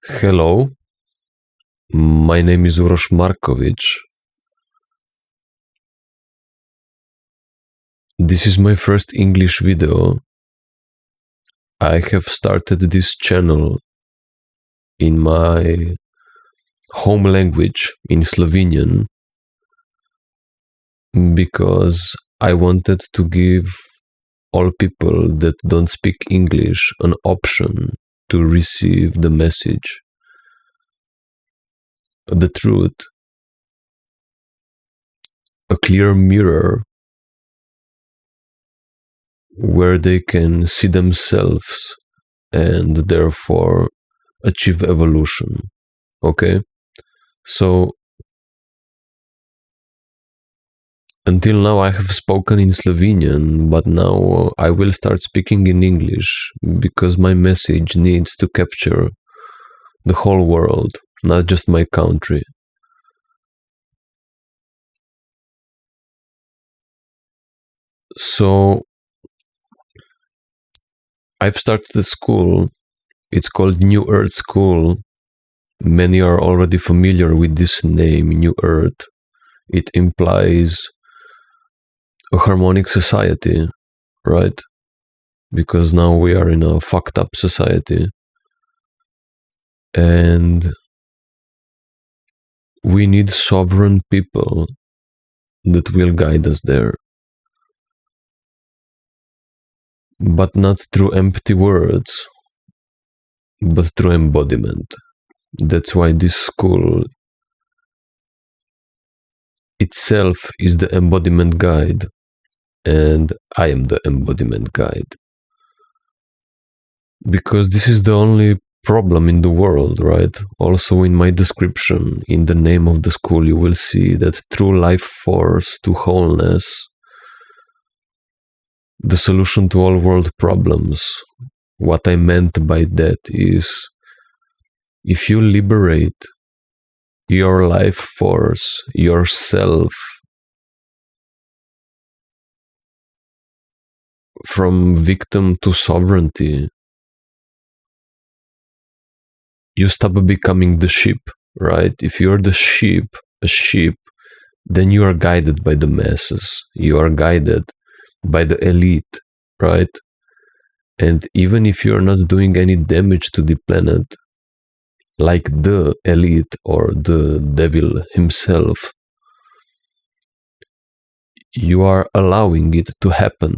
Hello, my name is Uroš Markovic. This is my first English video. I have started this channel in my home language, in Slovenian, because I wanted to give all people that don't speak English an option to receive the message, the truth, a clear mirror where they can see themselves and therefore achieve evolution. Okay? So, until now I have spoken in Slovenian, but now I will start speaking in English because my message needs to capture the whole world, not just my country. So, I've started a school. It's called New Earth School. Many are already familiar with this name, New Earth. It implies a harmonic society, right? Because now we are in a fucked up society. And we need sovereign people that will guide us there. But not through empty words, but through embodiment. That's why this school itself is the embodiment guide, and I am the embodiment guide. Because this is the only problem in the world, right? Also in my description, in the name of the school, you will see that true life force to wholeness, the solution to all world problems. What I meant by that is, if you liberate your life force, yourself, from victim to sovereignty, you stop becoming the sheep, right? If you're the sheep, a sheep, then you are guided by the masses. You are guided by the elite, right? And even if you're not doing any damage to the planet, like the elite or the devil himself, you are allowing it to happen.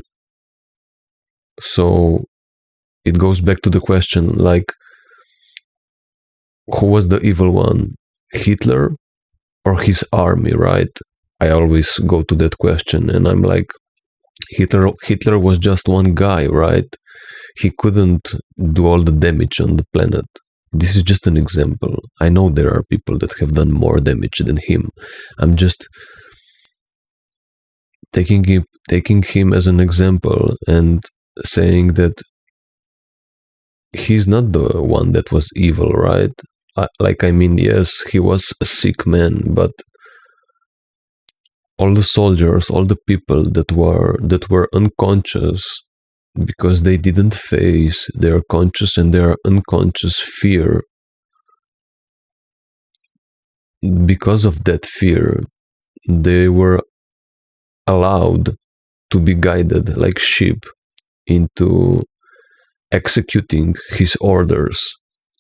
So it goes back to the question, like, who was the evil one? Hitler or his army, right? I always go to that question and I'm like, Hitler was just one guy, right? He couldn't do all the damage on the planet. This is just an example. I know there are people that have done more damage than him. I'm just taking him as an example and saying that he's not the one that was evil, right? Yes, he was a sick man, but all the soldiers, all the people that were unconscious because they didn't face their conscious and their unconscious fear. Because of that fear, they were allowed to be guided like sheep into executing his orders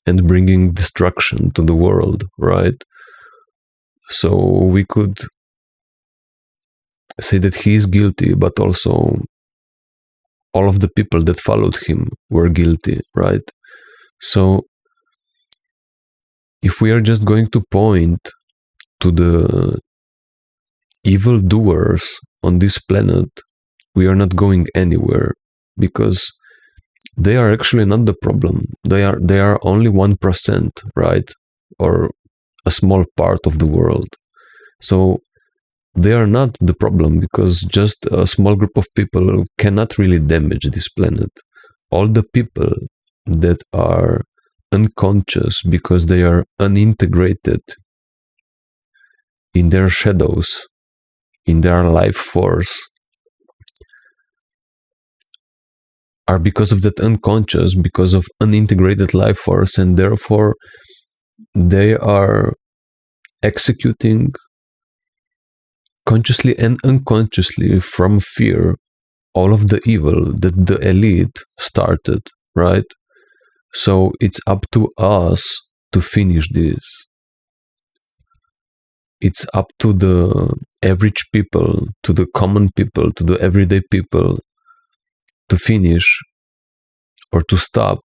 and bringing destruction to the world, right? So we could say that he is guilty, but also all of the people that followed him were guilty, right? So if we are just going to point to the evil doers on this planet, we are not going anywhere, because they are actually not the problem. They are only 1%, right? Or a small part of the world. So they are not the problem, because just a small group of people cannot really damage this planet. All the people that are unconscious because they are unintegrated in their shadows, in their life force, are because of that unconscious, because of unintegrated life force, and therefore they are executing consciously and unconsciously from fear all of the evil that the elite started, right? So it's up to us to finish this. It's up to the average people, to the common people, to the everyday people to finish or to stop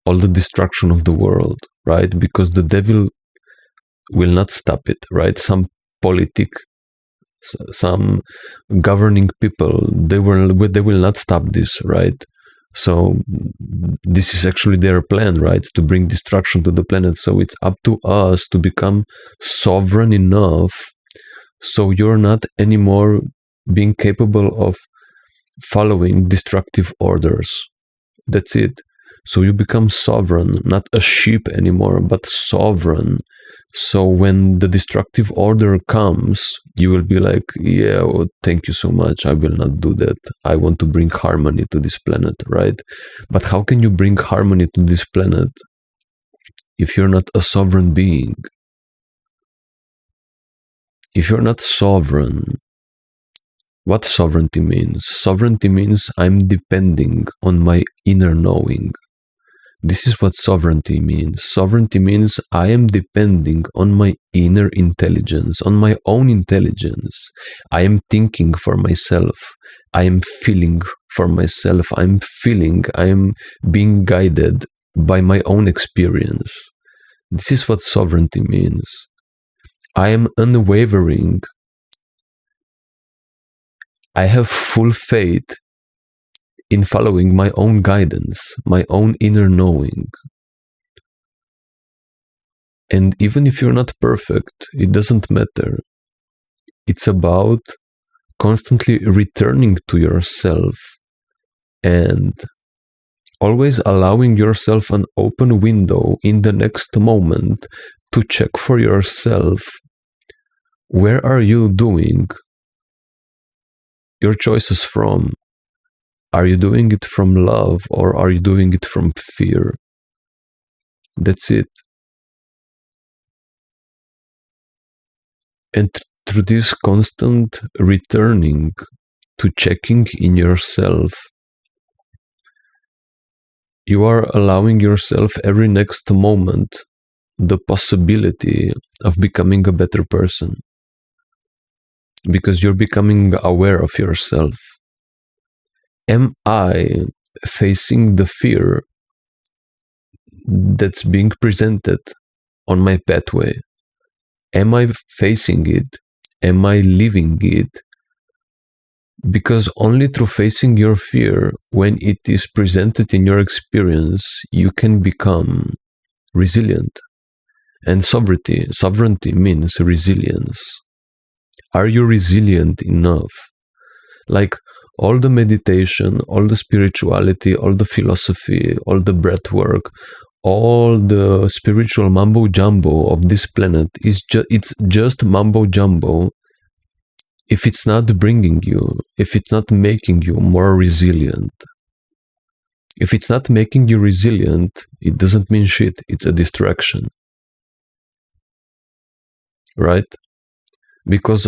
all the destruction of the world, right? Because the devil will not stop it, right? Some some governing people, they will not stop this, right? So this is actually their plan, right? To bring destruction to the planet. So it's up to us to become sovereign enough so you're not anymore being capable of following destructive orders. That's it. So you become sovereign, not a sheep anymore, but sovereign. So when the destructive order comes, you will be like, yeah, well, thank you so much. I will not do that. I want to bring harmony to this planet, right? But how can you bring harmony to this planet if you're not a sovereign being? If you're not sovereign, what sovereignty means? Sovereignty means I'm depending on my inner knowing. This is what sovereignty means. Sovereignty means I am depending on my inner intelligence, on my own intelligence. I am thinking for myself. I am feeling for myself. I am being guided by my own experience. This is what sovereignty means. I am unwavering. I have full faith in following my own guidance, my own inner knowing. And even if you're not perfect, it doesn't matter. It's about constantly returning to yourself and always allowing yourself an open window in the next moment to check for yourself, where are you doing your choices from? Are you doing it from love or are you doing it from fear? That's it. And through this constant returning to checking in yourself, you are allowing yourself every next moment the possibility of becoming a better person. Because you're becoming aware of yourself. Am I facing the fear that's being presented on my pathway? Am I facing it? Am I living it? Because only through facing your fear, when it is presented in your experience, you can become resilient. And sovereignty means resilience. Are you resilient enough? Like all the meditation, all the spirituality, all the philosophy, all the breath work, all the spiritual mumbo jumbo of this planet it's just mumbo jumbo if it's not bringing you, if it's not making you more resilient. If it's not making you resilient, it doesn't mean shit. It's a distraction. Right? Because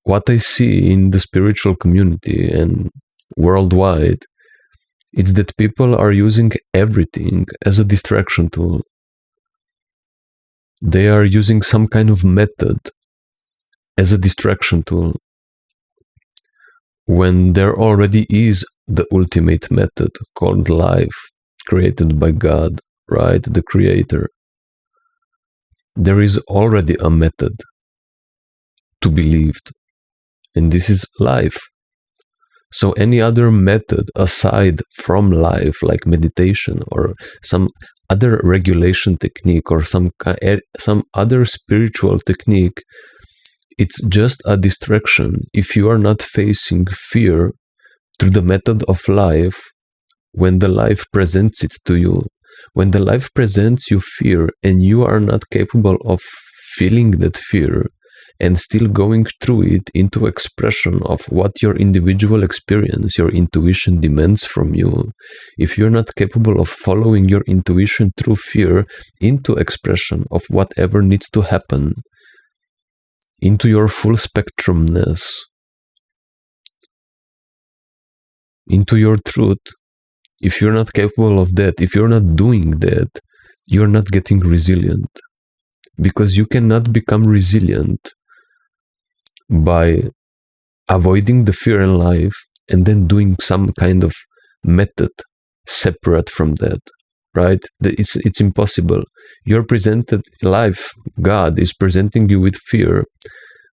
what I see in the spiritual community and worldwide, it's that people are using everything as a distraction tool. They are using some kind of method as a distraction tool, when there already is the ultimate method called life, created by God, right? The Creator. There is already a method to be lived, and this is life. So any other method aside from life, like meditation or some other regulation technique or some other spiritual technique, it's just a distraction. If you are not facing fear through the method of life, when the life presents it to you, when the life presents you fear and you are not capable of feeling that fear, and still going through it into expression of what your individual experience, your intuition demands from you. If you're not capable of following your intuition through fear into expression of whatever needs to happen, into your full spectrumness, into your truth, if you're not capable of that, if you're not doing that, you're not getting resilient. Because you cannot become resilient by avoiding the fear in life and then doing some kind of method separate from that, right? It's impossible. You're presented life, God is presenting you with fear,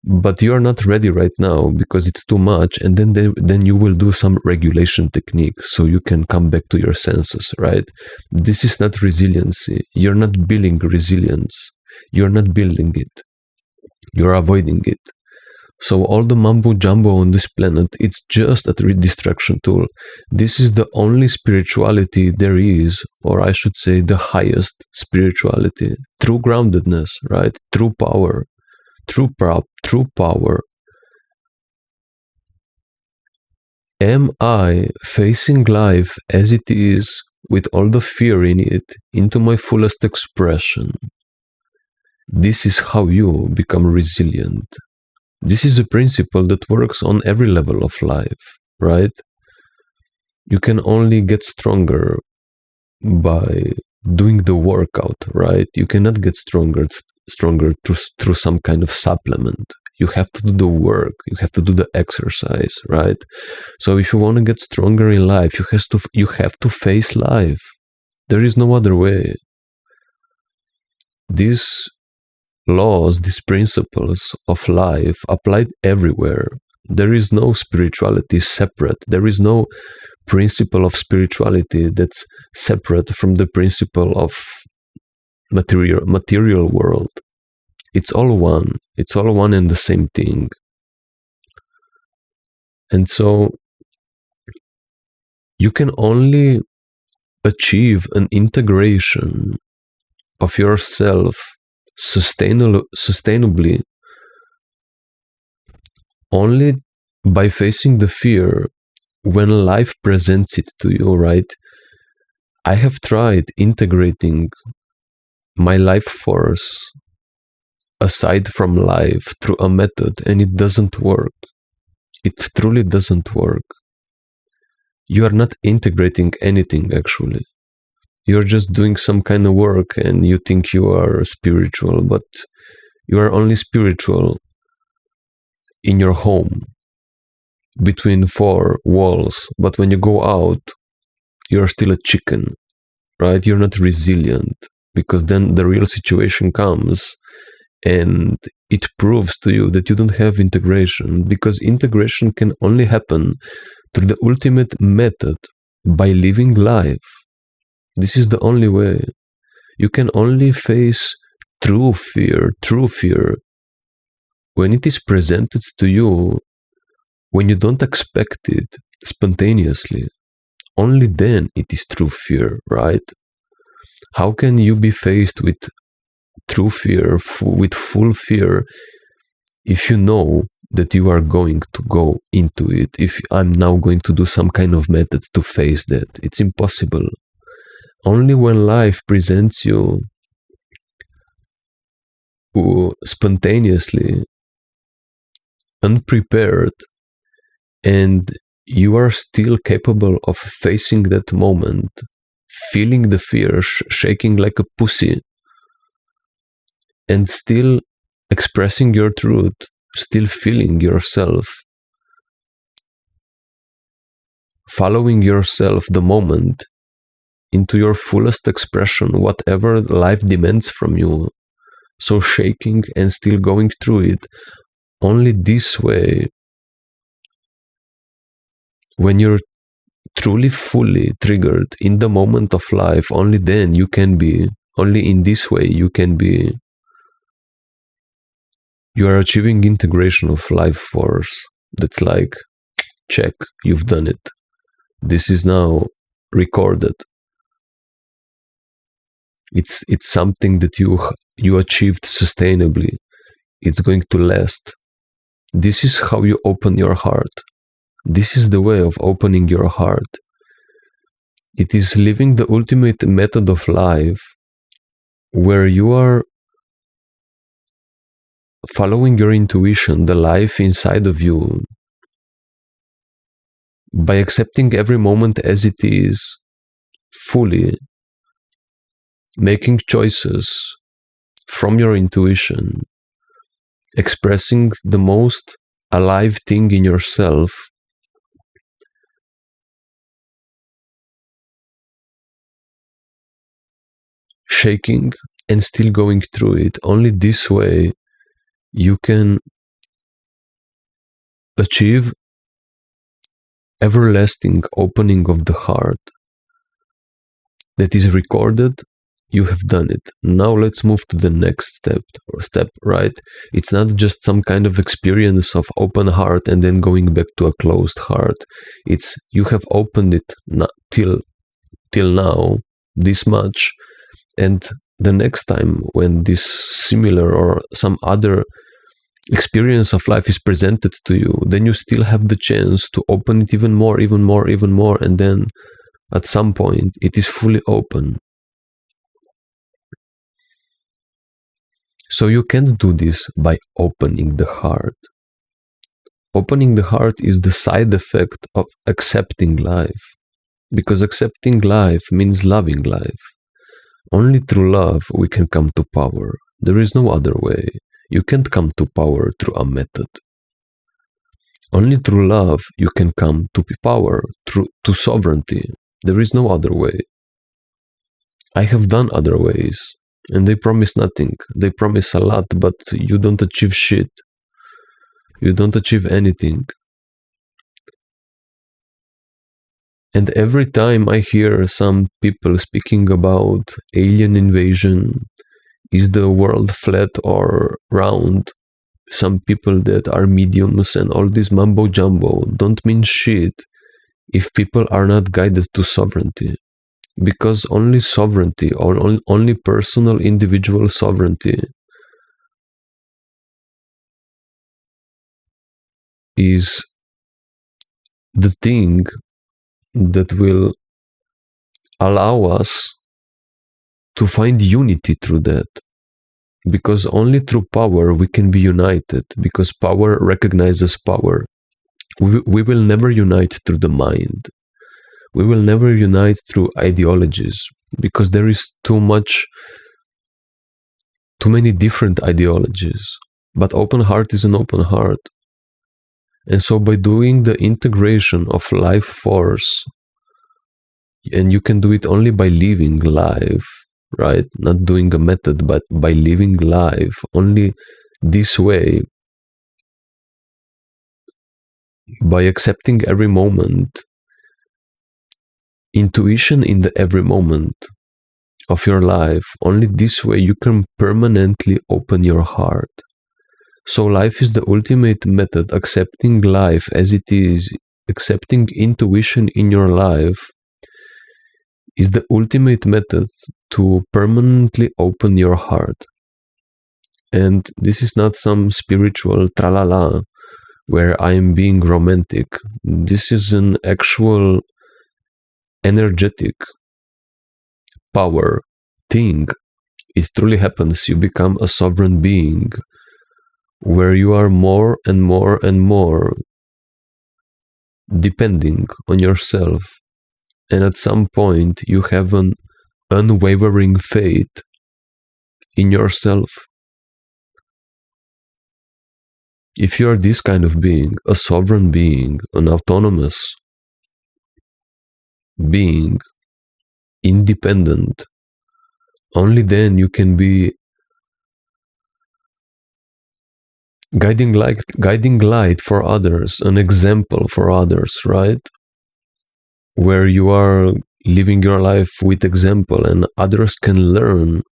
but you're not ready right now because it's too much, and then you will do some regulation technique so you can come back to your senses, right? This is not resiliency. You're not building resilience. You're not building it. You're avoiding it. So all the mumbo jumbo on this planet, it's just a distraction tool. This is the only spirituality there is, or I should say the highest spirituality. True groundedness, right? True power. True power. Am I facing life as it is, with all the fear in it, into my fullest expression? This is how you become resilient. This is a principle that works on every level of life, right? You can only get stronger by doing the workout, right? You cannot get stronger through some kind of supplement. You have to do the work. You have to do the exercise, right? So if you want to get stronger in life, you have to face life. There is no other way. These laws, these principles of life applied everywhere. There is no spirituality separate. There is no principle of spirituality that's separate from the principle of material world. It's all one. It's all one and the same thing. And so you can only achieve an integration of yourself sustainably only by facing the fear when life presents it to you, right? I have tried integrating my life force aside from life through a method, and it doesn't work. It truly doesn't work. You are not integrating anything, actually. You're just doing some kind of work and you think you are spiritual, but you are only spiritual in your home between four walls. But when you go out, you're still a chicken, right? You're not resilient, because then the real situation comes and it proves to you that you don't have integration, because integration can only happen through the ultimate method, by living life. This is the only way. You can only face true fear, when it is presented to you, when you don't expect it, spontaneously. Only then it is true fear, right? How can you be faced with true fear, with full fear, if you know that you are going to go into it? If I'm now going to do some kind of method to face that, it's impossible. Only when life presents you spontaneously, unprepared, and you are still capable of facing that moment, feeling the fear, shaking like a pussy, and still expressing your truth, still feeling yourself, following yourself the moment into your fullest expression, whatever life demands from you. So shaking and still going through it. Only this way, when you're truly fully triggered in the moment of life, only then you can be, only in this way you can be, you are achieving integration of life force. That's like, check, you've done it. This is now recorded. It's something that you achieved sustainably. it's going to last. This is how you open your heart. This is the way of opening your heart. It is living the ultimate method of life where you are following your intuition, the life inside of you, by accepting every moment as it is, fully, making choices from your intuition, expressing the most alive thing in yourself, shaking and still going through it. Only this way you can achieve everlasting opening of the heart that is recorded. You have done it. Now let's move to the next step, right? It's not just some kind of experience of open heart and then going back to a closed heart. It's you have opened it till now, this much, and the next time when this similar or some other experience of life is presented to you, then you still have the chance to open it even more, and then at some point it is fully open. So you can't do this by opening the heart. Opening the heart is the side effect of accepting life, because accepting life means loving life. Only through love we can come to power. There is no other way. You can't come to power through a method. Only through love you can come to power, to sovereignty. There is no other way. I have done other ways, and they promise nothing. They promise a lot, but you don't achieve shit. You don't achieve anything. And every time I hear some people speaking about alien invasion, is the world flat or round? Some people that are mediums and all this mumbo jumbo don't mean shit if people are not guided to sovereignty. Because only sovereignty, or only personal individual sovereignty, is the thing that will allow us to find unity through that. Because only through power we can be united, because power recognizes power. We will never unite through the mind. We will never unite through ideologies, because there is too many different ideologies. But open heart is an open heart. And so by doing the integration of life force, and you can do it only by living life, right? Not doing a method, but by living life. Only this way, by accepting every moment, intuition in the every moment of your life, only this way you can permanently open your heart. So life is the ultimate method. Accepting life as it is, accepting intuition in your life, is the ultimate method to permanently open your heart. And this is not some spiritual tralala where I am being romantic. This is an actual energetic power thing. It truly happens. You become a sovereign being where you are more and more and more depending on yourself. And at some point you have an unwavering faith in yourself. If you are this kind of being, a sovereign being, an autonomous being, independent, only then you can be guiding light for others, an example for others, right? Where you are living your life with example and others can learn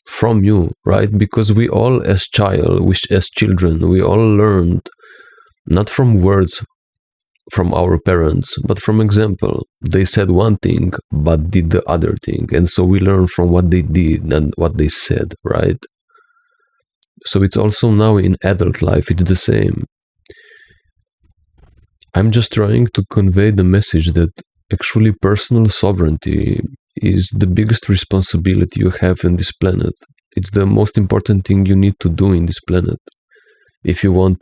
from you, right? Because we all as children, we all learned not from words from our parents, but from example. They said one thing, but did the other thing. And so we learn from what they did and what they said, right? So it's also now in adult life, it's the same. I'm just trying to convey the message that actually personal sovereignty is the biggest responsibility you have in this planet. It's the most important thing you need to do in this planet. If you want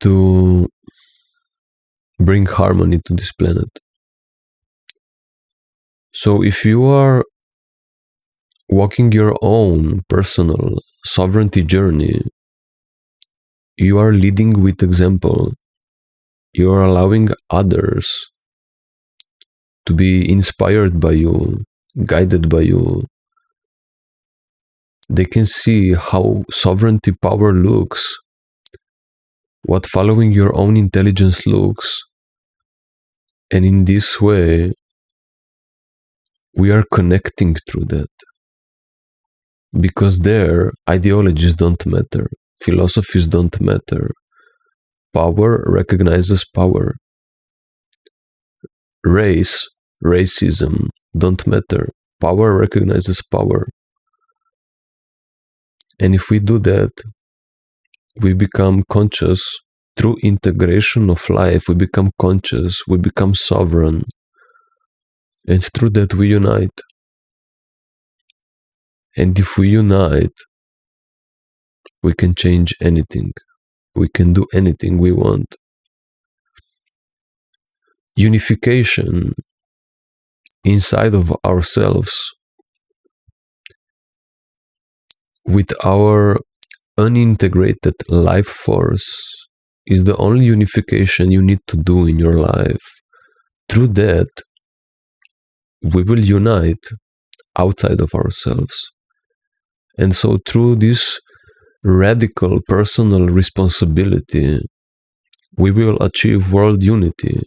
to bring harmony to this planet. So if you are walking your own personal sovereignty journey, you are leading with example. You are allowing others to be inspired by you, guided by you. They can see how sovereignty power looks, what following your own intelligence looks. And in this way, we are connecting through that. Because there, ideologies don't matter, philosophies don't matter. Power recognizes power. Racism don't matter. Power recognizes power. And if we do that, we become conscious through integration of life. We become conscious, we become sovereign. And through that we unite. And if we unite, we can change anything. We can do anything we want. Unification inside of ourselves with our unintegrated life force is the only unification you need to do in your life. Through that, we will unite outside of ourselves. And so through this radical personal responsibility, we will achieve world unity,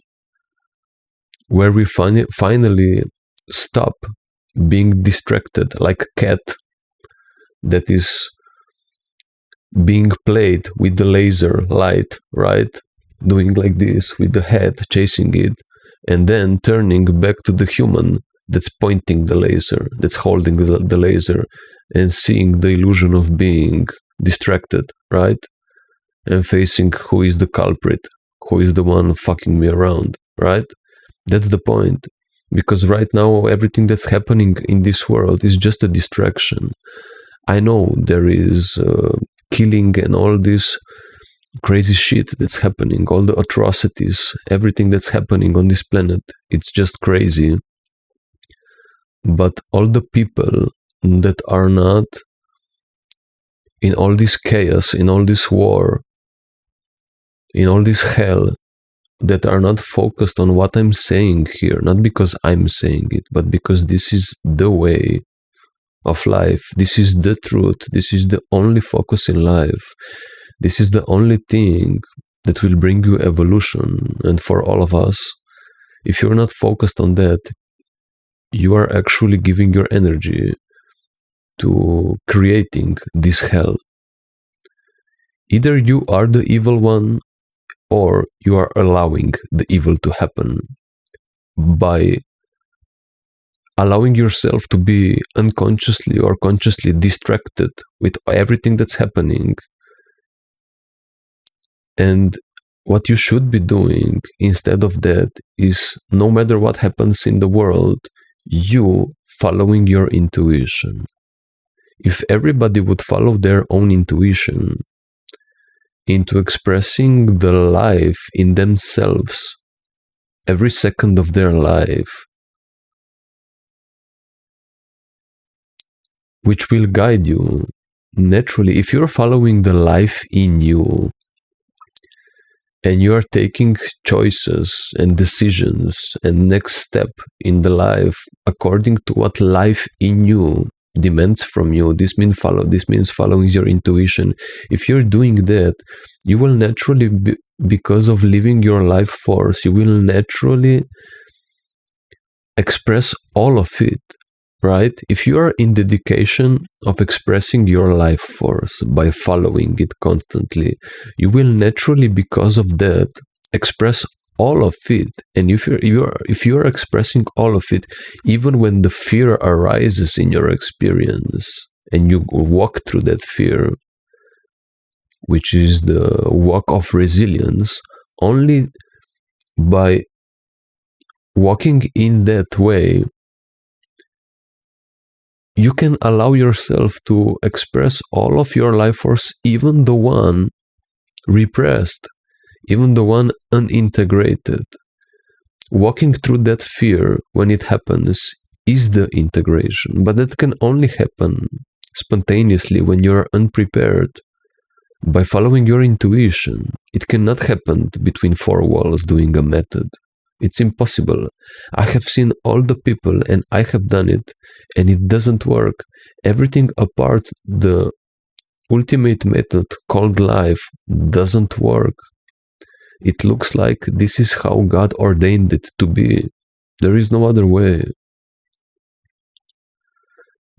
where we finally stop being distracted like a cat that is being played with the laser light, right? Doing like this with the head, chasing it, and then turning back to the human that's pointing the laser, that's holding the laser, and seeing the illusion of being distracted, right? And facing who is the culprit, who is the one fucking me around, right? That's the point. Because right now, everything that's happening in this world is just a distraction. I know there is killing and all this crazy shit that's happening, all the atrocities, everything that's happening on this planet, it's just crazy. But all the people that are not in all this chaos, in all this war, in all this hell, that are not focused on what I'm saying here, not because I'm saying it, but because this is the way of life. This is the truth. This is the only focus in life. This is the only thing that will bring you evolution. And for all of us, if you're not focused on that, you are actually giving your energy to creating this hell. Either you are the evil one, or you are allowing the evil to happen by allowing yourself to be unconsciously or consciously distracted with everything that's happening. And what you should be doing instead of that is, no matter what happens in the world, you following your intuition. If everybody would follow their own intuition into expressing the life in themselves every second of their life, which will guide you naturally. If you're following the life in you and you are taking choices and decisions and next step in the life according to what life in you demands from you, this means following your intuition. If you're doing that, you will naturally because of living your life force, you will naturally express all of it, right? If you are in dedication of expressing your life force by following it constantly, you will naturally, because of that, express all of it, and if you're expressing all of it, even when the fear arises in your experience and you walk through that fear, which is the walk of resilience, only by walking in that way you can allow yourself to express all of your life force, even the one repressed, even the one unintegrated. Walking through that fear when it happens is the integration, but that can only happen spontaneously when you're unprepared by following your intuition. It cannot happen between four walls doing a method. It's impossible. I have seen all the people and I have done it and it doesn't work. Everything apart the ultimate method called life doesn't work. It looks like this is how God ordained it to be. There is no other way.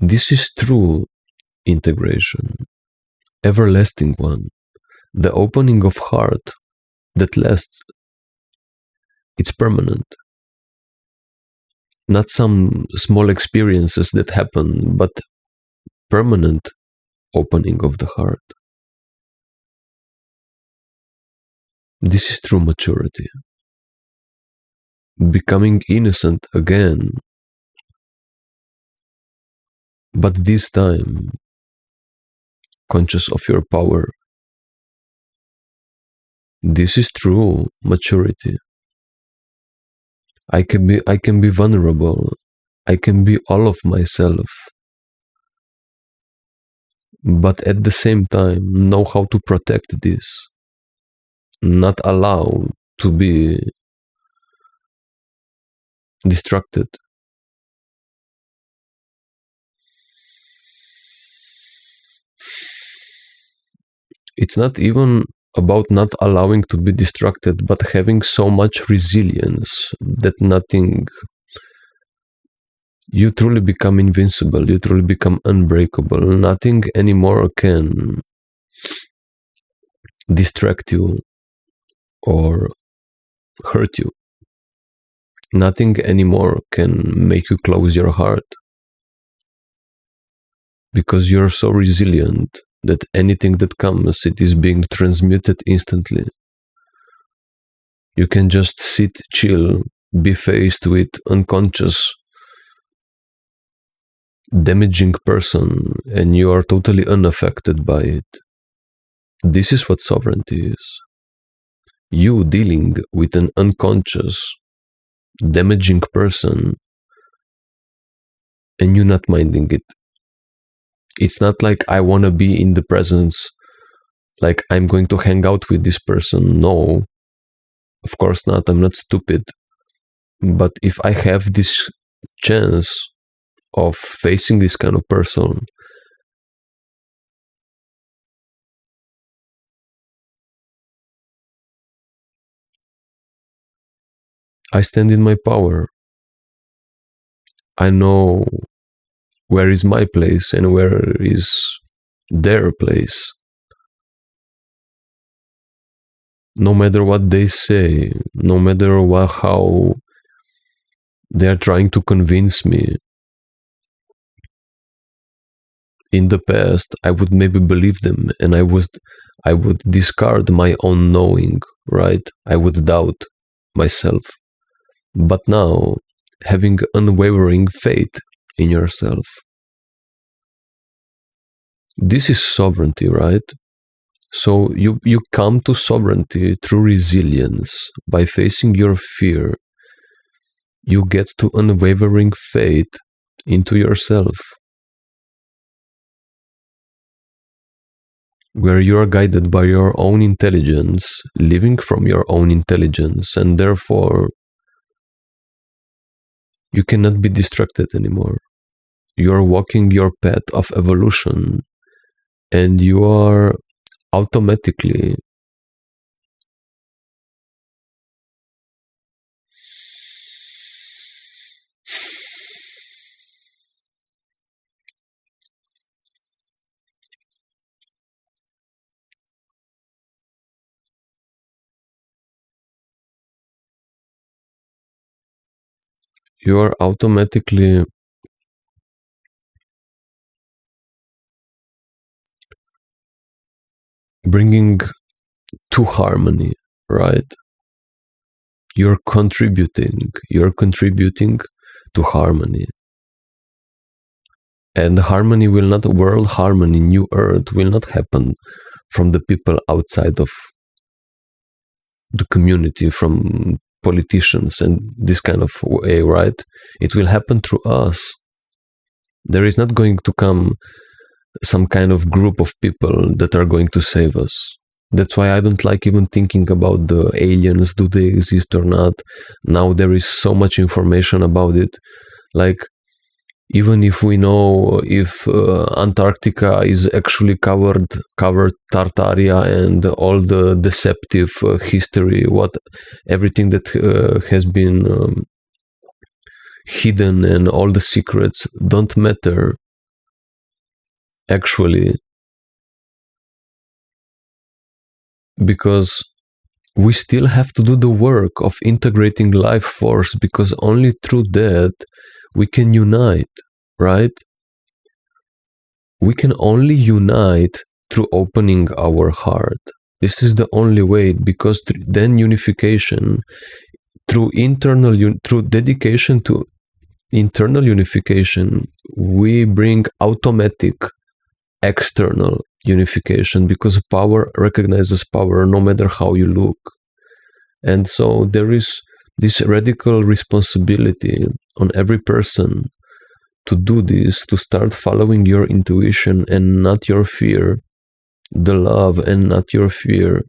This is true integration, everlasting one, the opening of heart that lasts. It's permanent. Not some small experiences that happen, but permanent opening of the heart. This is true maturity. Becoming innocent again, but this time conscious of your power. This is true maturity. I can be vulnerable. I can be all of myself. But at the same time, know how to protect this. Not allow to be distracted. It's not even about not allowing to be distracted, but having so much resilience that nothing, you truly become invincible, you truly become unbreakable. Nothing anymore can distract you or hurt you. Nothing anymore can make you close your heart because you're so resilient that anything that comes, it is being transmuted instantly. You can just sit, chill, be faced with unconscious, damaging person, and you are totally unaffected by it. This is what sovereignty is. You dealing with an unconscious, damaging person, and you not minding it. It's not like I want to be in the presence, like I'm going to hang out with this person. No, of course not. I'm not stupid. But if I have this chance of facing this kind of person, I stand in my power. I know where is my place and where is their place. No matter what they say, no matter how they are trying to convince me. In the past, I would maybe believe them and I would discard my own knowing, right? I would doubt myself. But now, having unwavering faith in yourself. This is sovereignty, right? So you come to sovereignty through resilience. By facing your fear, you get to unwavering faith into yourself, where you are guided by your own intelligence, living from your own intelligence, and therefore you cannot be distracted anymore. You are walking your path of evolution, and you are automatically you are automatically bringing to harmony, right? You're contributing to harmony. And harmony will not, world harmony, new earth will not happen from the people outside of the community, from politicians and this kind of way, right? It will happen through us. There is not going to come some kind of group of people that are going to save us. That's why I don't like even thinking about the aliens, do they exist or not. Now there is so much information about it. Like, even if we know if Antarctica is actually covered Tartaria and all the deceptive history, what everything that has been hidden and all the secrets don't matter actually, because we still have to do the work of integrating life force, because only through that we can unite, right? We can only unite through opening our heart. This is the only way, because then unification, through dedication to internal unification, we bring automatic external unification, because power recognizes power no matter how you look. And so there is this radical responsibility on every person to do this, to start following your intuition and not your fear, the love and not your fear,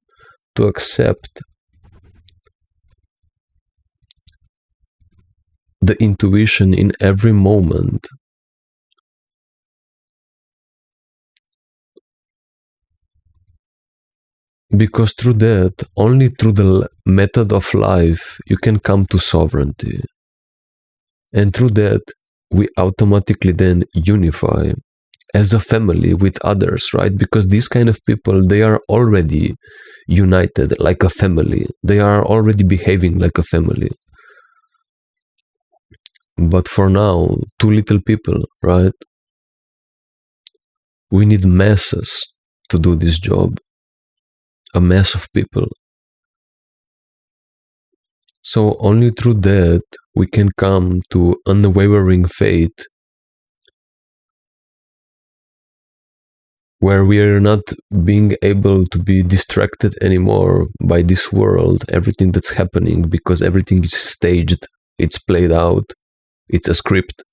to accept the intuition in every moment. Because through that, only through the method of life, you can come to sovereignty. And through that, we automatically then unify as a family with others, right? Because these kind of people, they are already united like a family. They are already behaving like a family. But for now, too little people, right? We need masses to do this job. A mass of people. So only through that we can come to unwavering faith, where we are not being able to be distracted anymore by this world, everything that's happening, because everything is staged, it's played out, it's a script.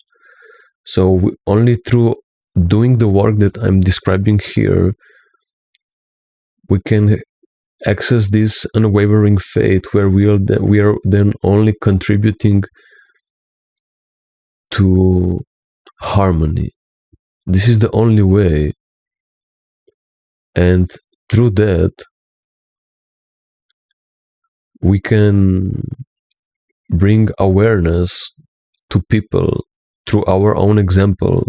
So only through doing the work that I'm describing here, we can access this unwavering faith, where we are then only contributing to harmony. This is the only way. And through that, we can bring awareness to people through our own example.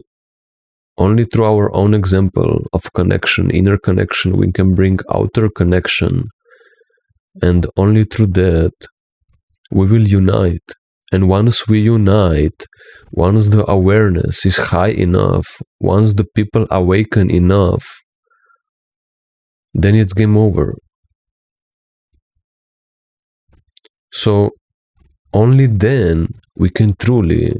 Only through our own example of connection, inner connection, we can bring outer connection. And only through that, we will unite. And once we unite, once the awareness is high enough, once the people awaken enough, then it's game over. So only then we can truly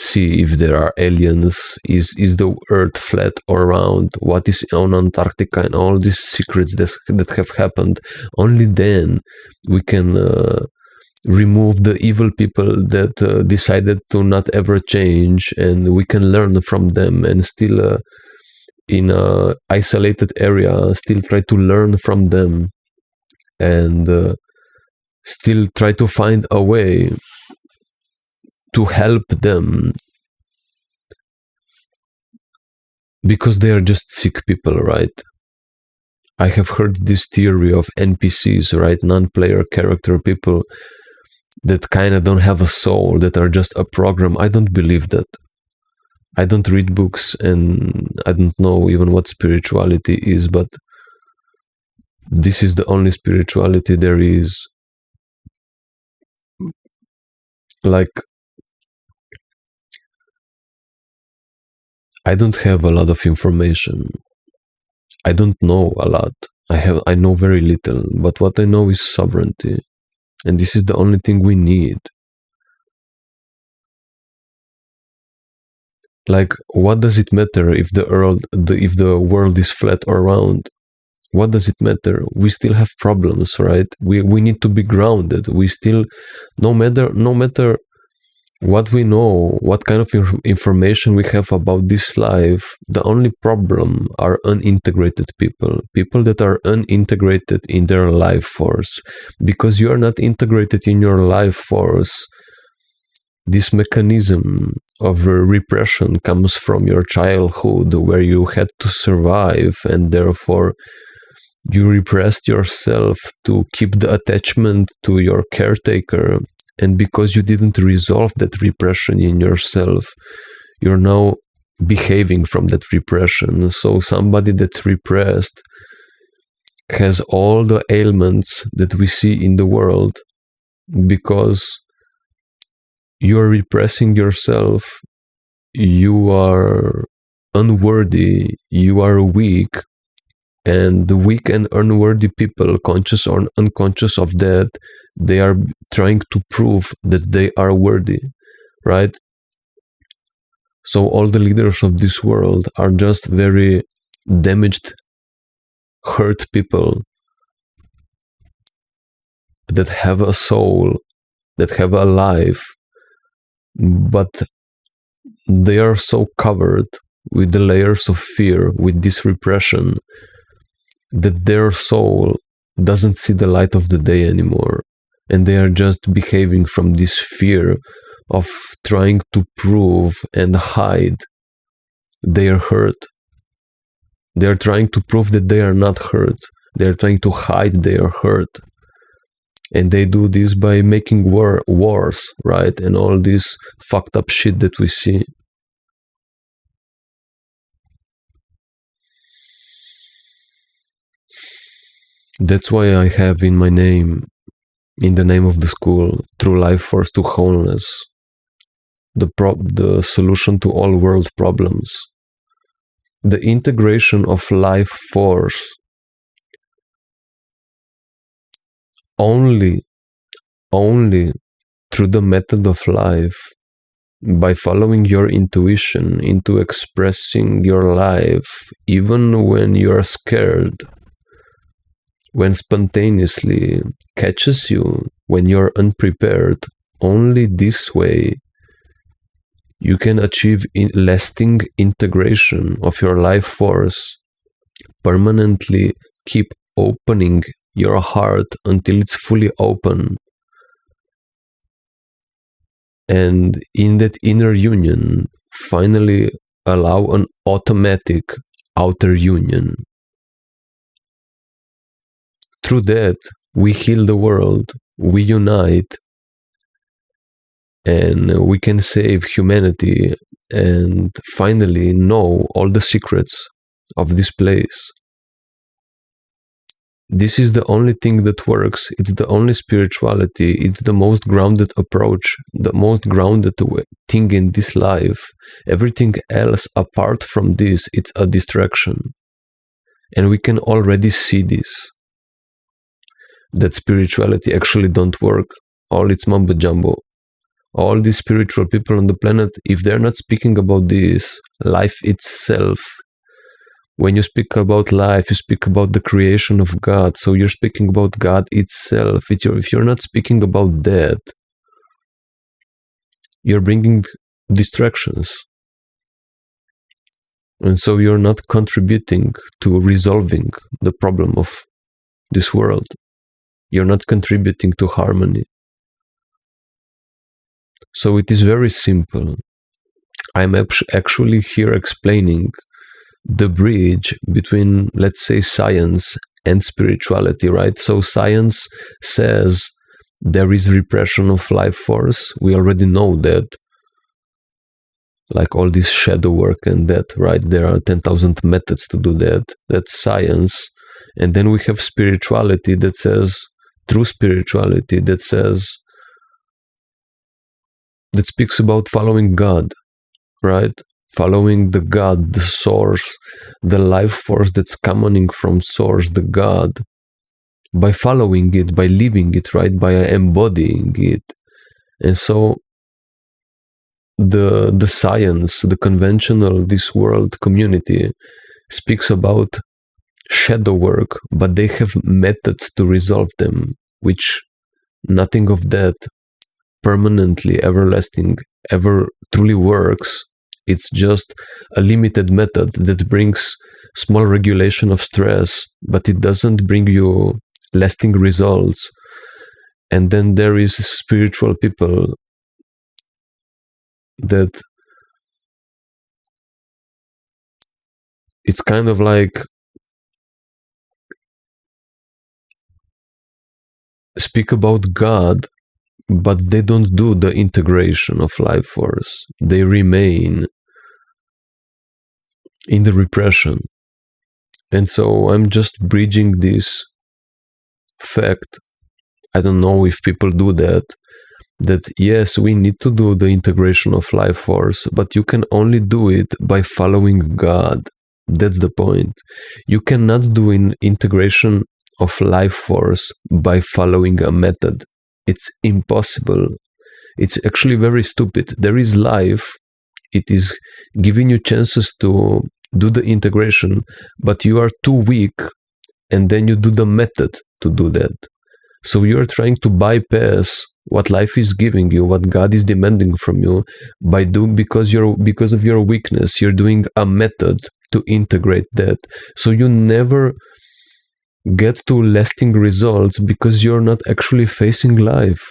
see if there are aliens, is the earth flat or round, what is on Antarctica, and all these secrets that have happened. Only then we can remove the evil people that decided to not ever change, and we can learn from them, and still in a isolated area still try to learn from them, and still try to find a way to help them, because they are just sick people, right? I have heard this theory of NPCs, right? Non-player character people that kind of don't have a soul, that are just a program. I don't believe that. I don't read books, and I don't know even what spirituality is, but this is the only spirituality there is. Like, I don't have a lot of information. I don't know a lot. I know very little, but what I know is sovereignty. And this is the only thing we need. Like, what does it matter if the world is flat or round? What does it matter? We still have problems, right? We need to be grounded. We still, no matter what we know, what kind of information we have about this life, the only problem are unintegrated people that are unintegrated in their life force. Because you are not integrated in your life force, this mechanism of repression comes from your childhood, where you had to survive, and therefore you repressed yourself to keep the attachment to your caretaker. And because you didn't resolve that repression in yourself, you're now behaving from that repression. So somebody that's repressed has all the ailments that we see in the world, because you are repressing yourself. You are unworthy, you are weak, and the weak and unworthy people, conscious or unconscious of that, they are trying to prove that they are worthy, right? So all the leaders of this world are just very damaged, hurt people that have a soul, that have a life, but they are so covered with the layers of fear, with this repression, that their soul doesn't see the light of the day anymore. And they are just behaving from this fear of trying to prove and hide their hurt. They are trying to prove that they are not hurt. They are trying to hide their hurt. And they do this by making wars, right? And all this fucked up shit that we see. That's why I have in my name, in the name of the school, True Life Force to Wholeness, the solution to all world problems. The integration of life force only through the method of life, by following your intuition into expressing your life, even when you are scared, when spontaneously catches you, when you're unprepared. Only this way you can achieve lasting integration of your life force. Permanently keep opening your heart until it's fully open. And in that inner union, finally allow an automatic outer union. Through that, we heal the world, we unite, and we can save humanity and finally know all the secrets of this place. This is the only thing that works. It's the only spirituality. It's the most grounded approach, the most grounded thing in this life. Everything else apart from this, it's a distraction. And we can already see this. That spirituality actually don't work. All it's mumbo jumbo. All these spiritual people on the planet, if they're not speaking about this, life itself. When you speak about life, you speak about the creation of God. So you're speaking about God itself. If you're not speaking about that, you're bringing distractions. And so you're not contributing to resolving the problem of this world. You're not contributing to harmony. So it is very simple. I'm actually here explaining the bridge between, let's say, science and spirituality, right? So science says there is repression of life force. We already know that. Like all this shadow work and that, right? There are 10,000 methods to do that. That's science. And then we have spirituality that says, true spirituality that speaks about following God, right? following the God, the source, the life force that's coming from source, the God, by following it, by living it, right, by embodying it. And so the science, the conventional, this world community speaks about shadow work, but they have methods to resolve them, which nothing of that permanently, everlasting, ever truly works. It's just a limited method that brings small regulation of stress, but it doesn't bring you lasting results. And then there is spiritual people that it's kind of like speak about God, but they don't do the integration of life force. They remain in the repression. And so I'm just bridging this fact. I don't know if people do that yes, we need to do the integration of life force, but you can only do it by following God. That's the point. You cannot do an integration of life force by following a method. It's impossible. It's actually very stupid. There is life. It is giving you chances to do the integration, but you are too weak, and then you do the method to do that. So you're trying to bypass what life is giving you, what God is demanding from you, because of your weakness. You're doing a method to integrate that. So you never get to lasting results because you're not actually facing life.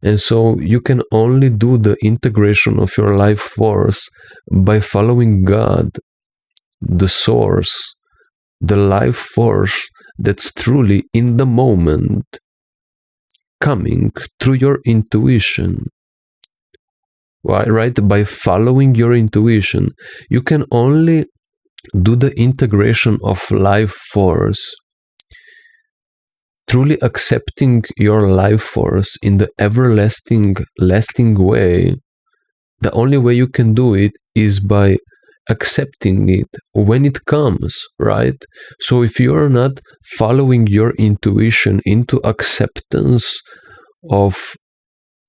And so you can only do the integration of your life force by following God, the source, the life force that's truly in the moment, coming through your intuition. Why, right? By following your intuition, you can only do the integration of life force, truly accepting your life force in the everlasting, lasting way. The only way you can do it is by accepting it when it comes, right? So if you're not following your intuition into acceptance of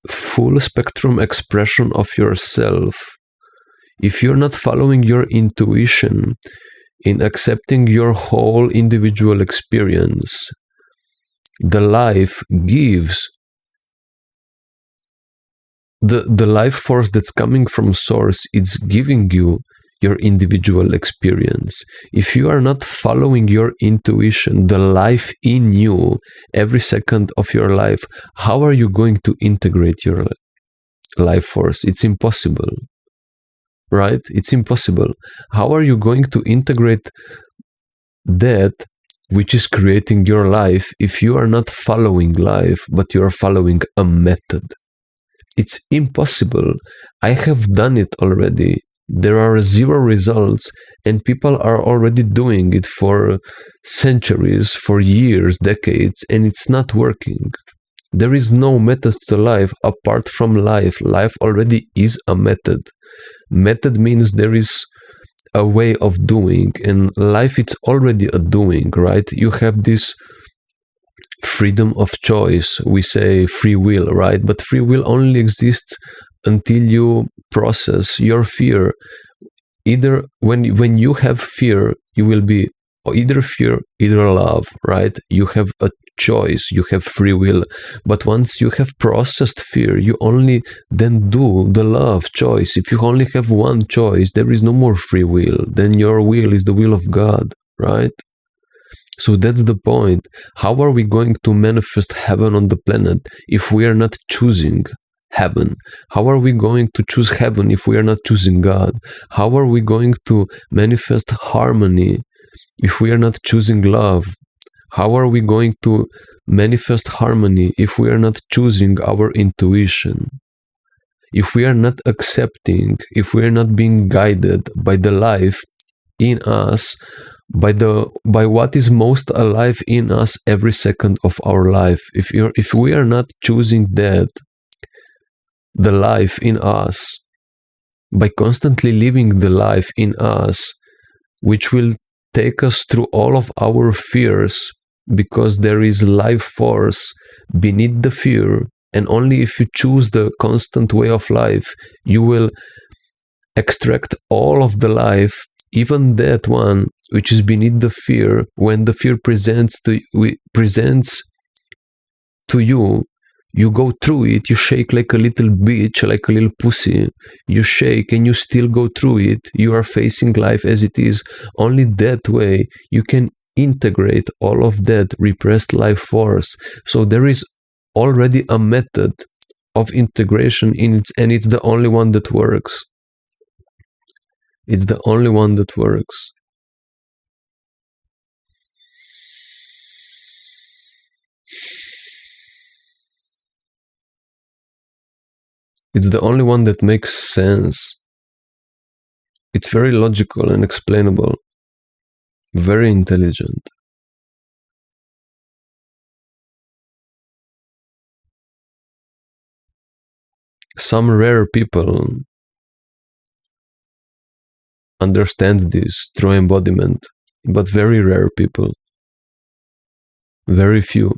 full spectrum expression of yourself, if you're not following your intuition in accepting your whole individual experience, the life gives the life force that's coming from source, it's giving you your individual experience. If you are not following your intuition, the life in you, every second of your life, how are you going to integrate your life force? It's impossible, right? It's impossible. How are you going to integrate that which is creating your life if you are not following life, but you are following a method? It's impossible. I have done it already. There are 0 results, and people are already doing it for centuries, for years, decades, and it's not working. There is no method to life apart from life. Life already is a method. Method means there is a way of doing, and life it's already a doing, right? You have this freedom of choice. We say free will, right? But free will only exists until you process your fear. Either when you have fear, you will be either fear, either love, right? You have a choice, you have free will. But once you have processed fear, you only then do the love choice. If you only have one choice, there is no more free will. Then your will is the will of God, right? So that's the point. How are we going to manifest heaven on the planet if we are not choosing heaven? How are we going to choose heaven if we are not choosing God? How are we going to manifest harmony if we are not choosing love? How are we going to manifest harmony if we are not choosing our intuition? If we are not accepting, if we are not being guided by the life in us, by what is most alive in us every second of our life, if we are not choosing that, the life in us, by constantly living the life in us, which will take us through all of our fears, because there is life force beneath the fear. And only if you choose the constant way of life, you will extract all of the life, even that one which is beneath the fear. When the fear presents to you, you go through it, you shake like a little bitch, like a little pussy. You shake and you still go through it. You are facing life as it is. Only that way you can integrate all of that repressed life force. So there is already a method of integration in it, and it's the only one that works. It's the only one that works. It's the only one that makes sense. It's very logical and explainable. Very intelligent. Some rare people understand this through embodiment, but very rare people. Very few.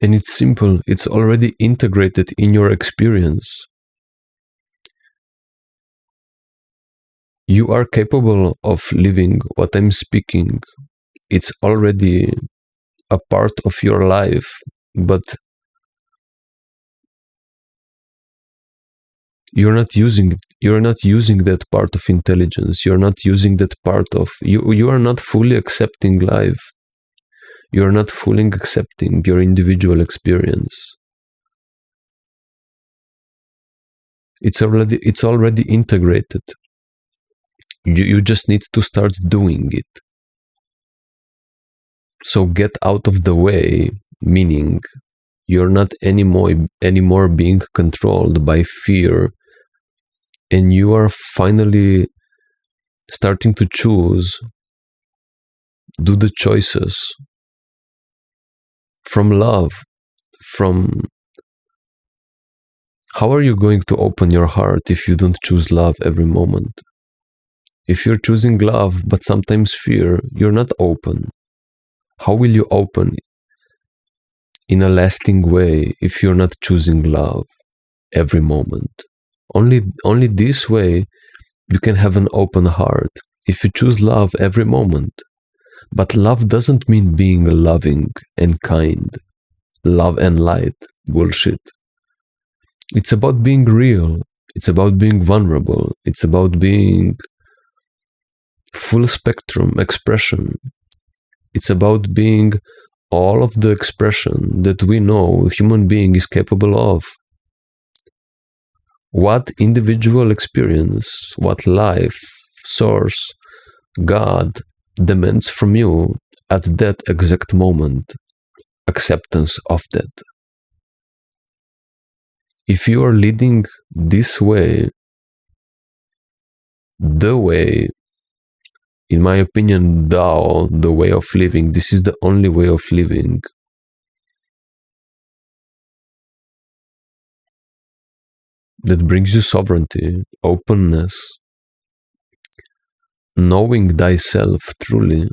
And it's simple, it's already integrated in your experience. You are capable of living what I'm speaking. It's already a part of your life, but you're not using that part of intelligence. You're not using that part of you are not fully accepting life. You're not fully accepting your individual experience. It's already integrated. You just need to start doing it. So get out of the way, meaning you're not anymore being controlled by fear, and you are finally starting to choose, do the choices from love, from how are you going to open your heart if you don't choose love every moment? If you're choosing love but sometimes fear, you're not open. How will you open in a lasting way if you're not choosing love every moment? Only this way you can have an open heart, if you choose love every moment. But love doesn't mean being loving and kind. Love and light. Bullshit. It's about being real. It's about being vulnerable. It's about being full spectrum expression. It's about being all of the expression that we know a human being is capable of. What individual experience, what life, source, God demands from you at that exact moment, acceptance of that. If you are leading this way, the way, in my opinion, Tao, the way of living, this is the only way of living. That brings you sovereignty, openness, knowing thyself truly.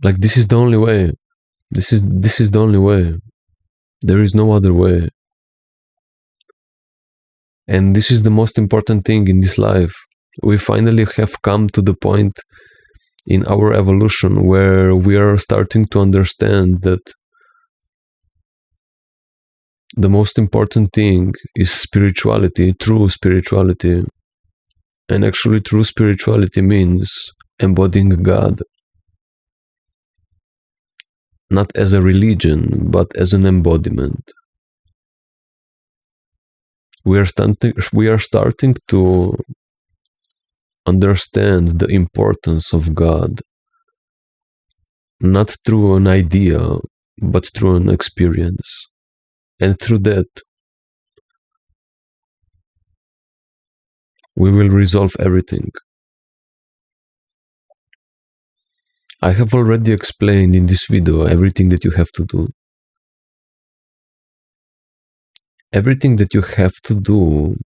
Like, this is the only way. This is the only way. There is no other way. And this is the most important thing in this life. We finally have come to the point in our evolution where we are starting to understand that the most important thing is spirituality, true spirituality. And actually, true spirituality means embodying God. Not as a religion, but as an embodiment. We are starting to understand the importance of God, not through an idea, but through an experience. And through that, we will resolve everything. I have already explained in this video everything that you have to do. Everything that you have to do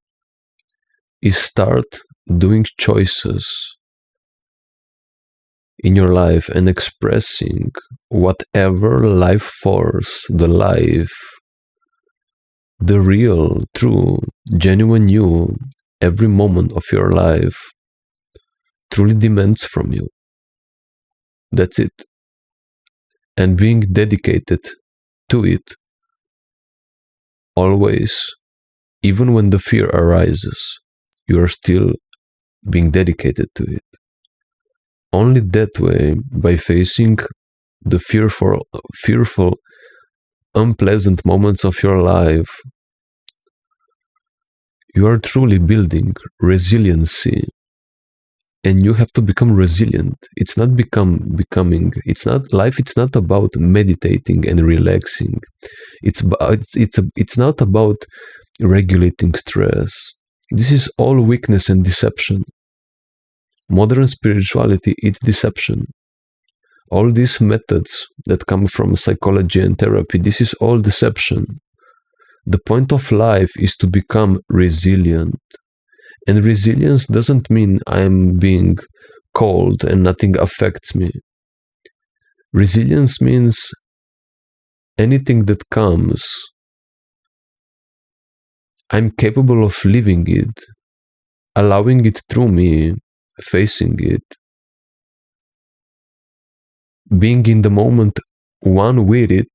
is start doing choices in your life and expressing whatever life force, the life, the real, true, genuine you, every moment of your life truly demands from you. That's it. And being dedicated to it always, even when the fear arises, you are still being dedicated to it. Only that way, by facing the fearful, unpleasant moments of your life, you are truly building resiliency. And you have to become resilient. It's not becoming. It's not life. It's not about meditating and relaxing. It's not about regulating stress. This is all weakness and deception. Modern spirituality, it's deception. All these methods that come from psychology and therapy, this is all deception. The point of life is to become resilient. And resilience doesn't mean I'm being cold and nothing affects me. Resilience means anything that comes, I'm capable of living it, allowing it through me, facing it, being in the moment one with it,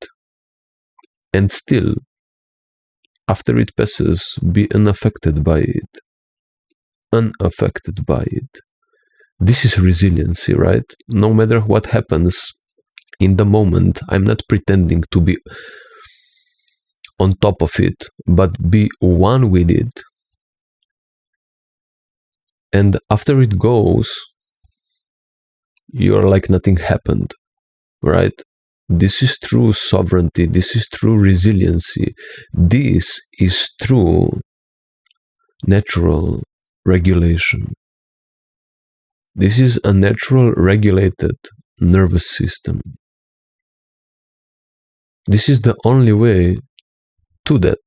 and still, after it passes, be unaffected by it. Unaffected by it. This is resiliency, right? No matter what happens in the moment, I'm not pretending to be on top of it, but be one with it. And after it goes, you're like nothing happened, right? This is true sovereignty. This is true resiliency. This is true natural regulation. This is a natural regulated nervous system. This is the only way to that.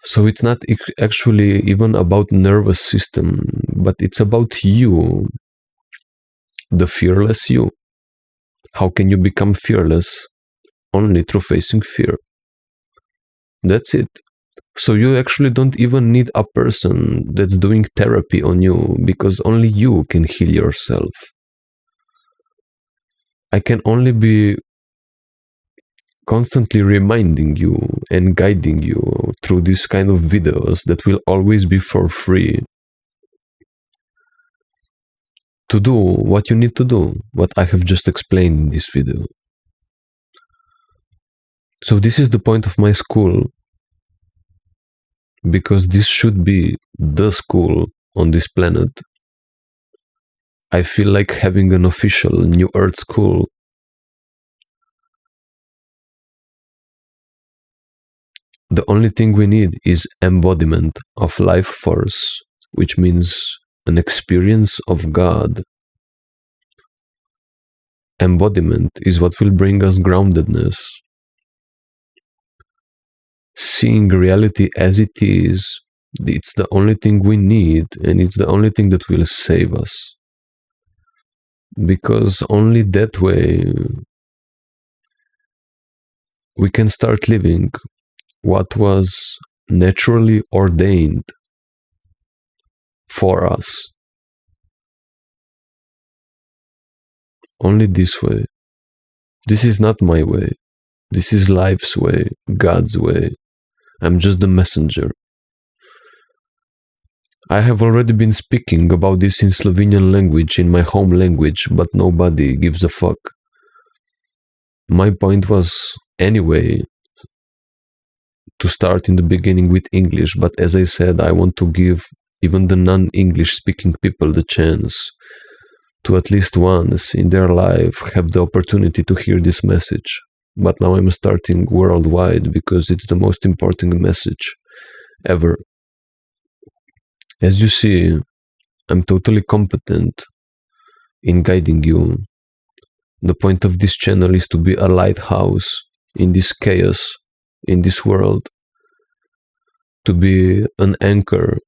So it's not actually even about nervous system, but it's about you, the fearless you. How can you become fearless? Only through facing fear. That's it. So you actually don't even need a person that's doing therapy on you, because only you can heal yourself. I can only be constantly reminding you and guiding you through these kind of videos that will always be for free to do what you need to do, what I have just explained in this video. So this is the point of my school, because this should be the school on this planet. I feel like having an official New Earth school. The only thing we need is embodiment of life force, which means an experience of God. Embodiment is what will bring us groundedness. Seeing reality as it is, it's the only thing we need, and it's the only thing that will save us. Because only that way we can start living what was naturally ordained for us. Only this way. This is not my way. This is life's way, God's way. I'm just the messenger. I have already been speaking about this in Slovenian language, in my home language, but nobody gives a fuck. My point was, anyway, to start in the beginning with English, but as I said, I want to give even the non-English speaking people the chance to at least once in their life have the opportunity to hear this message. But now I'm starting worldwide because it's the most important message ever. As you see, I'm totally competent in guiding you. The point of this channel is to be a lighthouse in this chaos, in this world, to be an anchor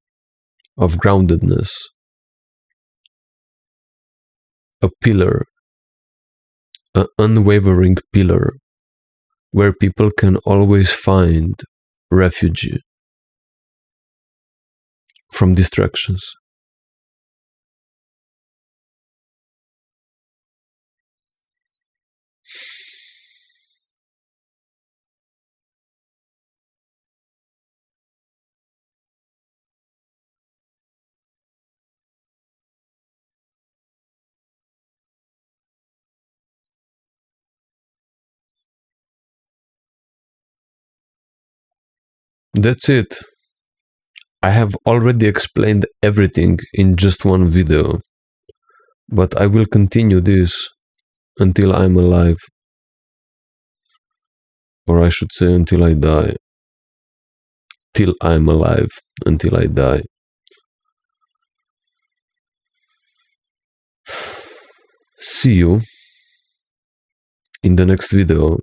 of groundedness, a pillar, an unwavering pillar, where people can always find refuge from distractions. That's it. I have already explained everything in just one video, but I will continue this until I'm alive. Or I should say until I die. Till I'm alive, until I die. See you in the next video.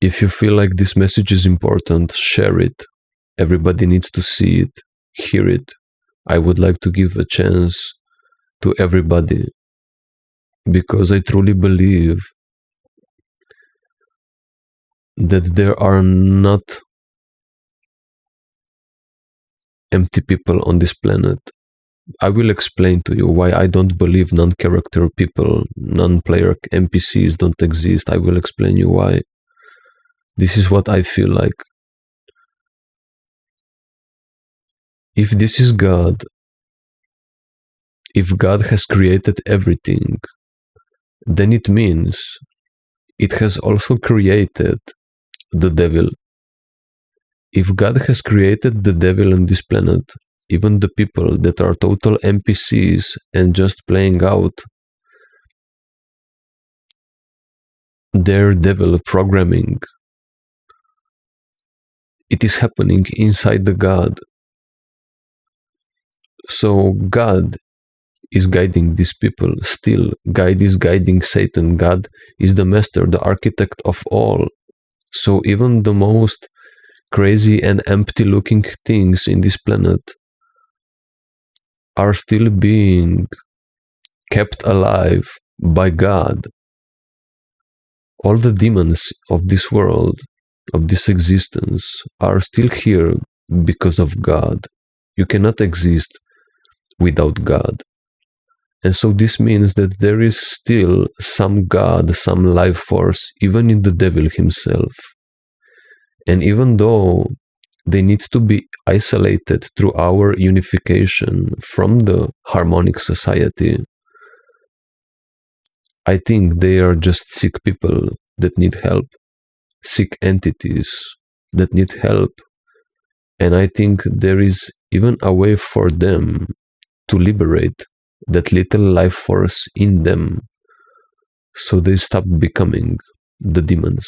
If you feel like this message is important, share it. Everybody needs to see it, hear it. I would like to give a chance to everybody because I truly believe that there are not empty people on this planet. I will explain to you why I don't believe non-character people, non-player NPCs don't exist. I will explain you why. This is what I feel like. If this is God, if God has created everything, then it means it has also created the devil. If God has created the devil on this planet, even the people that are total NPCs and just playing out their devil programming, it is happening inside the God. So God is guiding these people still. God is guiding Satan. God is the master, the architect of all. So even the most crazy and empty looking things in this planet are still being kept alive by God. All the demons of this world, of this existence, are still here because of God. You cannot exist without God. And so this means that there is still some God, some life force, even in the devil himself. And even though they need to be isolated through our unification from the harmonic society, I think they are just sick people that need help, sick entities that need help. And I think there is even a way for them to liberate that little life force in them so they stop becoming the demons.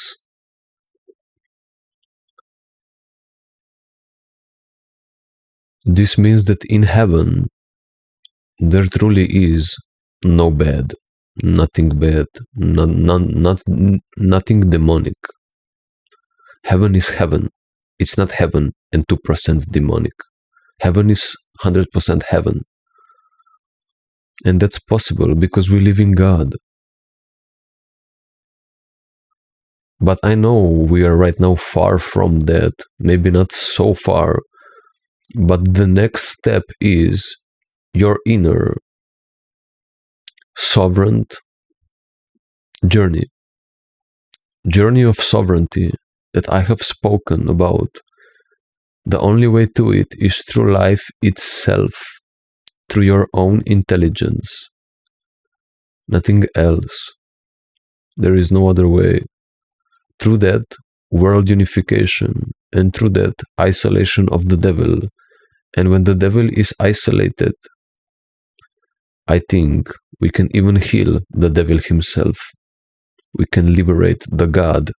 This means that in heaven there truly is no bad, nothing bad, nothing demonic. Heaven is heaven. It's not heaven and 2% demonic. Heaven is 100% heaven. And that's possible because we live in God. But I know we are right now far from that, maybe not so far, but the next step is your inner sovereign journey of sovereignty that I have spoken about. The only way to it is through life itself, through your own intelligence. Nothing else. There is no other way. Through that world unification and through that isolation of the devil. And when the devil is isolated, I think we can even heal the devil himself. We can liberate the God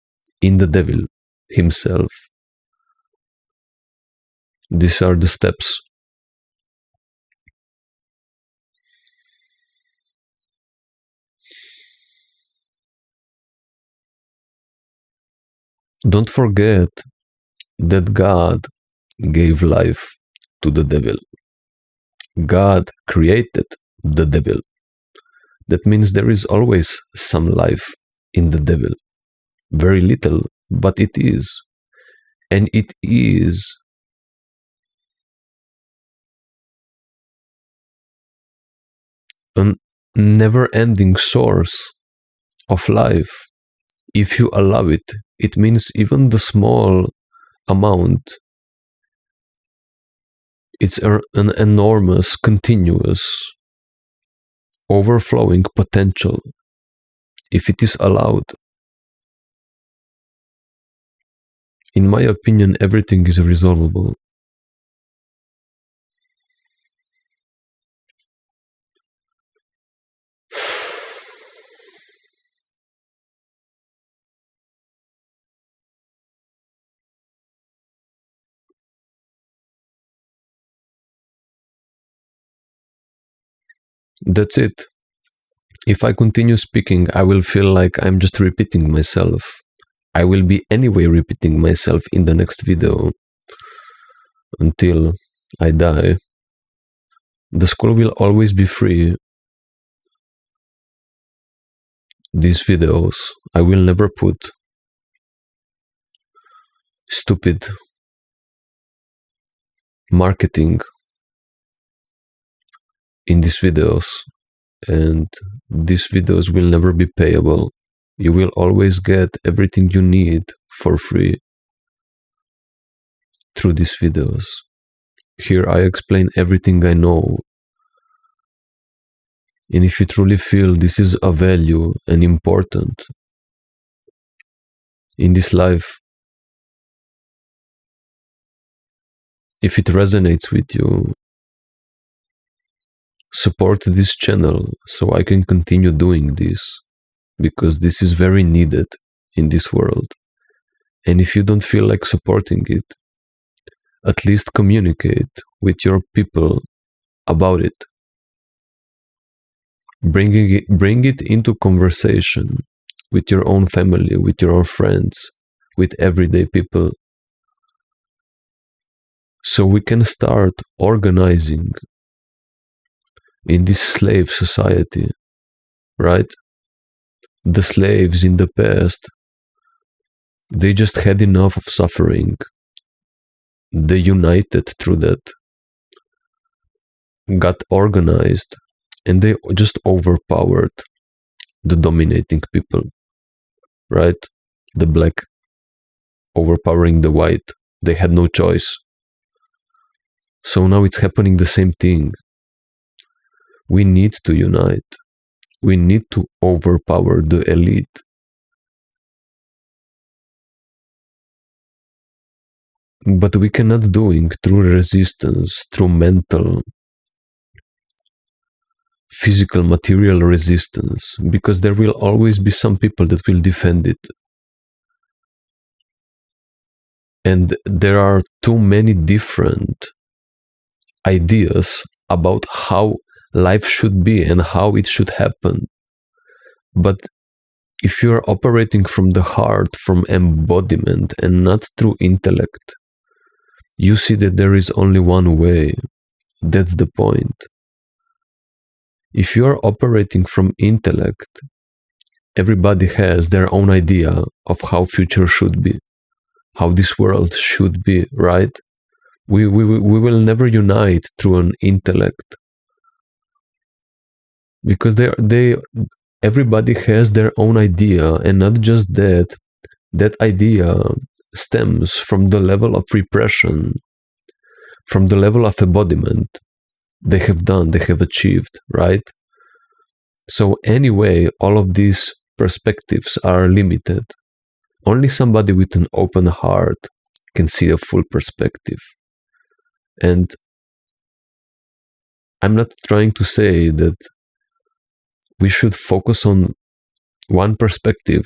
in the devil himself. These are the steps. Don't forget that God gave life to the devil. God created the devil. That means there is always some life in the devil. Very little, but it is. And it is a never ending source of life. If you allow it, it means even the small amount, it's an enormous, continuous, overflowing potential. If it is allowed, in my opinion, everything is resolvable. That's it. If I continue speaking, I will feel like I'm just repeating myself. I will be anyway repeating myself in the next video until I die. The school will always be free. These videos, I will never put stupid marketing in these videos, and these videos will never be payable. You will always get everything you need for free through these videos. Here I explain everything I know. And if you truly feel this is a value and important in this life, if it resonates with you, support this channel so I can continue doing this, because this is very needed in this world. And if you don't feel like supporting it, at least communicate with your people about it. Bring it into conversation with your own family, with your own friends, with everyday people, so we can start organizing in this slave society, right? The slaves in the past, they just had enough of suffering. They united through that, got organized, and they just overpowered the dominating people, right? The black overpowering the white. They had no choice. So now it's happening the same thing. We need to unite. We need to overpower the elite. But we cannot do it through resistance, through mental, physical, material resistance, because there will always be some people that will defend it. And there are too many different ideas about how life should be and how it should happen. But if you're operating from the heart, from embodiment, and not through intellect, you see that there is only one way. That's the point. If you are operating from intellect, everybody has their own idea of how future should be, how this world should be, right? We will never unite through an intellect, because everybody has their own idea, and not just that. That idea stems from the level of repression, from the level of embodiment they have achieved, right? So anyway, all of these perspectives are limited. Only somebody with an open heart can see a full perspective. And I'm not trying to say that we should focus on one perspective.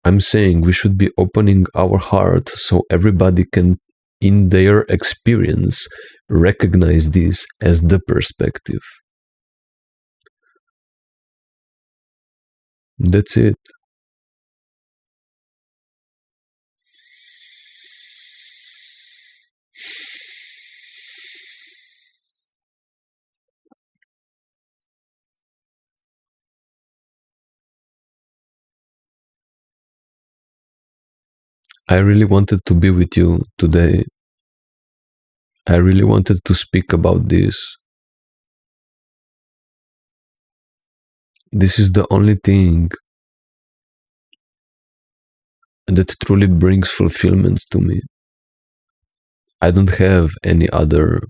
I'm saying we should be opening our heart so everybody can, in their experience, recognize this as the perspective. That's it. I really wanted to be with you today. I really wanted to speak about this. This is the only thing that truly brings fulfillment to me. I don't have any other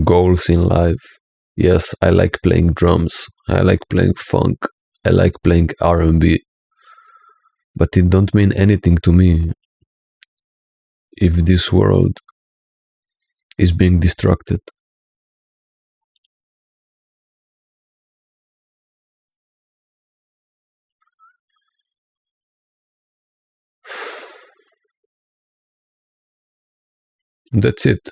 goals in life. Yes, I like playing drums. I like playing funk. I like playing R&B. But it don't mean anything to me if this world is being distracted. That's it.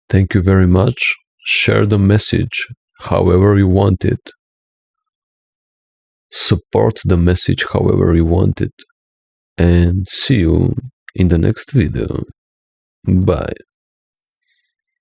Thank you very much. Share the message however you want it. Support the message however you want it. And see you in the next video. Bye.